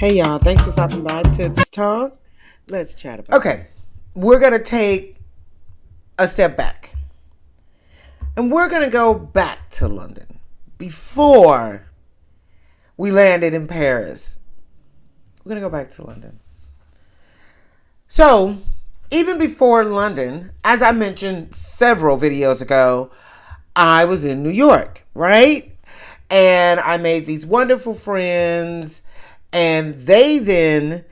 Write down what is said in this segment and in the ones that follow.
Hey y'all, thanks for stopping by to talk. Let's chat about it. Okay, we're going to take a step back. And we're going to go back to London before we landed in Paris. We're going to go back to London. So, even before London, as I mentioned several videos ago, I was in New York, right? And I made these wonderful friends, and they then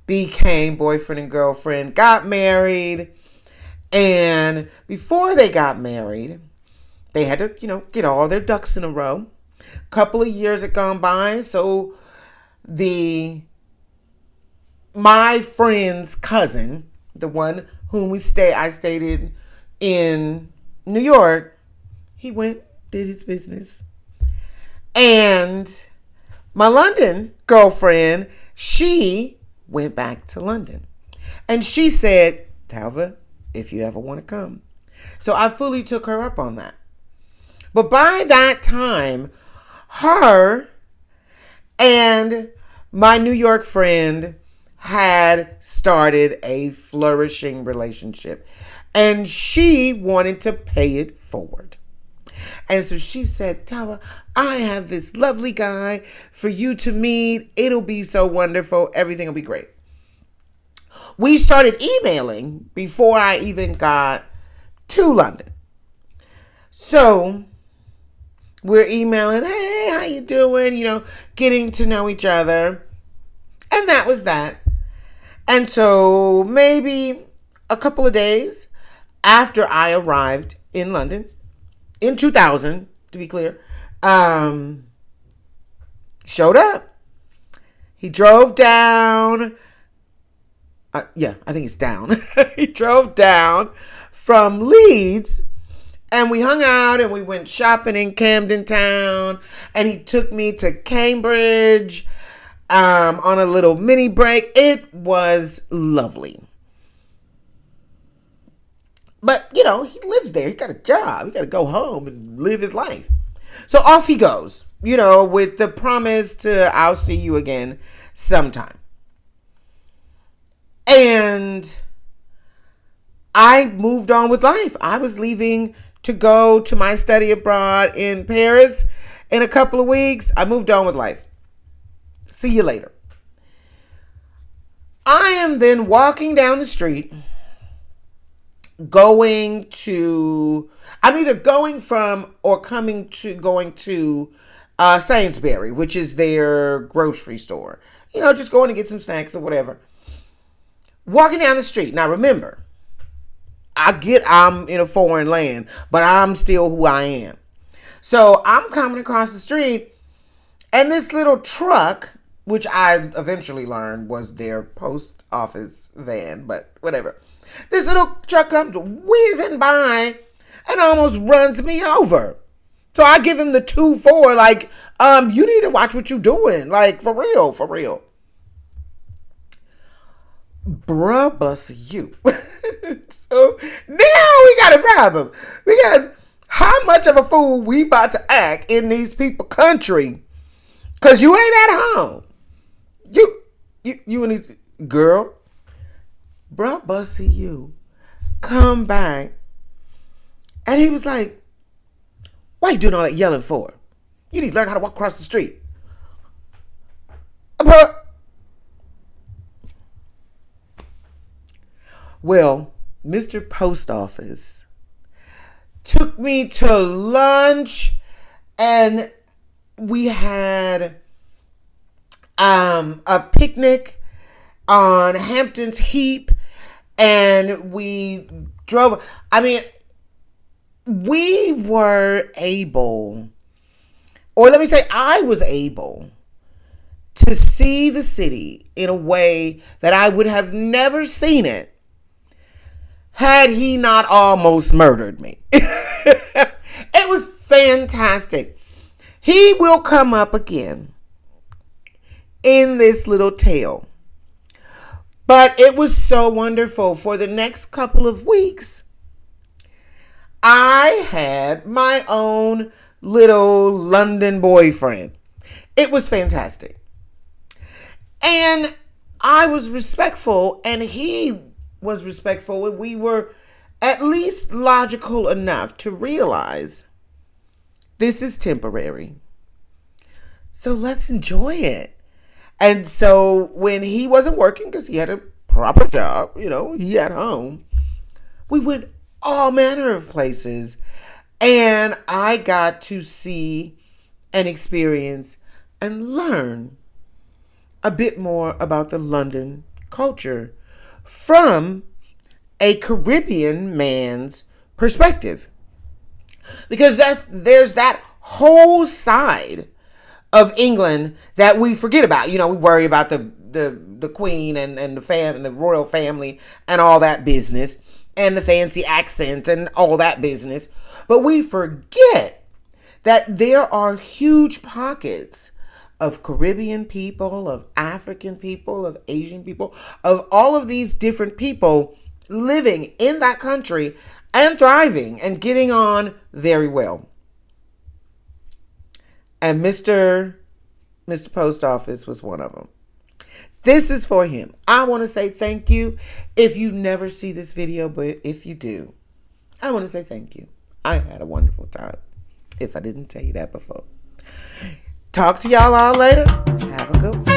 became boyfriend and girlfriend, got married, and before they got married, they had to, get all their ducks in a row. A couple of years had gone by, so my friend's cousin, the one whom I stayed in New York, he did his business. And my London girlfriend, she went back to London. And she said, Talva, if you ever want to come. So I fully took her up on that. But by that time, her and my New York friend had started a flourishing relationship. And she wanted to pay it forward. And so she said, Tawa, I have this lovely guy for you to meet. It'll be so wonderful. Everything will be great. We started emailing before I even got to London. So we're emailing, hey, how you doing? Getting to know each other. And that was that. And so maybe a couple of days after I arrived in London, in 2000, to be clear, showed up. He drove down. I think it's down. He drove down from Leeds, and we hung out and we went shopping in Camden Town, and he took me to Cambridge on a little mini break. It was lovely. But, he lives there. He got a job. He got to go home and live his life. So off he goes, with the promise to I'll see you again sometime. And I moved on with life. I was leaving to go to my study abroad in Paris in a couple of weeks. I moved on with life. See you later. I am then walking down the street I'm either going from or going to Sainsbury, which is their grocery store. Just going to get some snacks or whatever. Walking down the street. Now remember, I'm in a foreign land, but I'm still who I am. So I'm coming across the street, and this little truck, which I eventually learned was their post office van, but whatever. This little truck comes whizzing by and almost runs me over. So I give him the 2-4, like, you need to watch what you're doing. Like, for real. Bruh, bust you. So now we got a problem. Because how much of a fool we about to act in these people country? Because you ain't at home. You and these, girl, bruh, busty you, come back. And he was like, why you doing all that yelling for? You need to learn how to walk across the street. Bruh. Well, Mr. Post Office took me to lunch, and we had a picnic on Hampstead Heath, and we drove. We were able, or let me say, I was able to see the city in a way that I would have never seen it had he not almost murdered me. It was fantastic. He will come up again in this little tale. But it was so wonderful. For the next couple of weeks, I had my own little London boyfriend. It was fantastic. And I was respectful, and he was respectful, and we were at least logical enough to realize this is temporary. So let's enjoy it. And so when he wasn't working, because he had a proper job, he at home, we went all manner of places. And I got to see and experience and learn a bit more about the London culture from a Caribbean man's perspective. Because there's that whole side of England that we forget about. We worry about the Queen and the royal family and all that business, and the fancy accent and all that business. But we forget that there are huge pockets of Caribbean people, of African people, of Asian people, of all of these different people living in that country and thriving and getting on very well. And Mr. Post Office was one of them. This is for him. I want to say thank you. If you never see this video, but if you do, I want to say thank you. I had a wonderful time, if I didn't tell you that before. Talk to y'all all later. Have a good one.